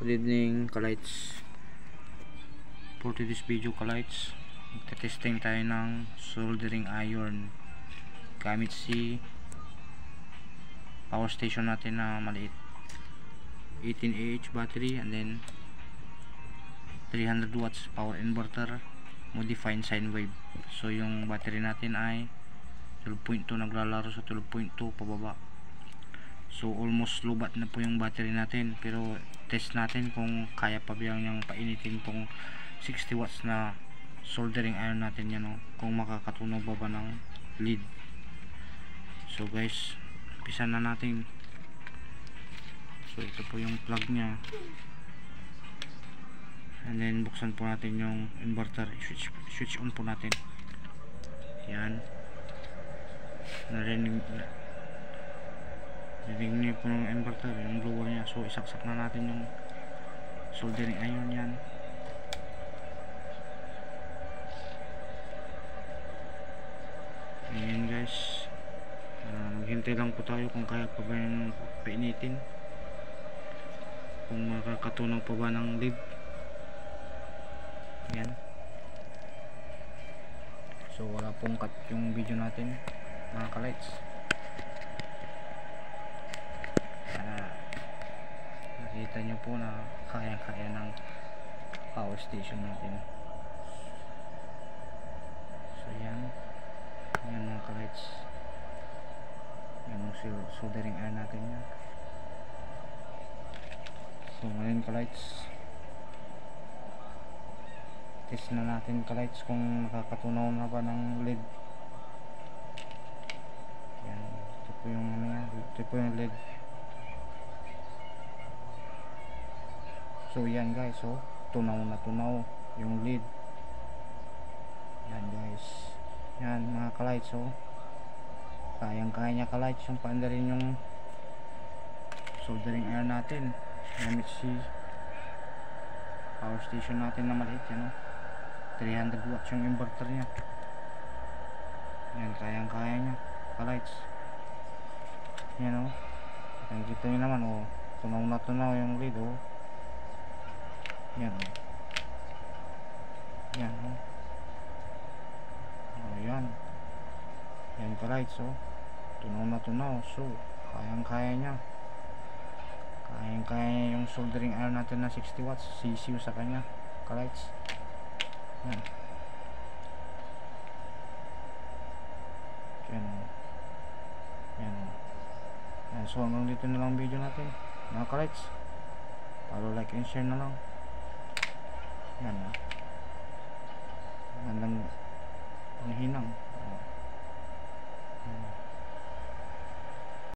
Good evening kalights. For today's video kalights, magte-testing tayo ng soldering iron gamit si power station natin na maliit, 18Ah battery, and then 300 watts power inverter, modified sine wave. So yung battery natin ay 12.2, naglalaro sa 12.2 pababa. So almost lubat na po yung battery natin, pero test natin kung kaya pa ba niyang painitin tong 60 watts na soldering iron natin yan, kung makakatunaw ba ng lead. So guys, umpisa na natin. So ito po yung plug nya, and then buksan po natin yung inverter, switch on po natin. Yan, narinig niyo po ng inverter, yung blower nya. So isaksak na natin yung soldering iron yan. Ayan guys, maghintay lang po tayo kung kaya pa ba yung painitin, kung makakatunaw pa ba ng lead. Ayan, so wala pong cut yung video natin mga kalights. Nakita nyo po na kaya-kaya ng power station natin. So yan mga kalights, yung soldering iron natin yan. So ngayon kalights, test na natin kalights kung nakakatunaw na ba ng lead. Yan, ito po yung ito po yung lead. So yan guys, tunaw na tunaw yung lead. Yan guys, yan mga kalights, kayang kaya niya kalights yung paandarin yung soldering iron natin gamit si power station natin na maliit yan, 300 watts yung inverter nya. Yan, kayang kaya niya kalights. Yan nakikita nyo naman, tunaw na tunaw yung lead. Yan yan yan kalights, tunaw na tunaw. So kayang kaya niya yung soldering iron natin na 60 watts, sisiw sa kanya kalights. Yan yan. So hanggang dito na lang video natin mga kalights. Follow, like and share na lang.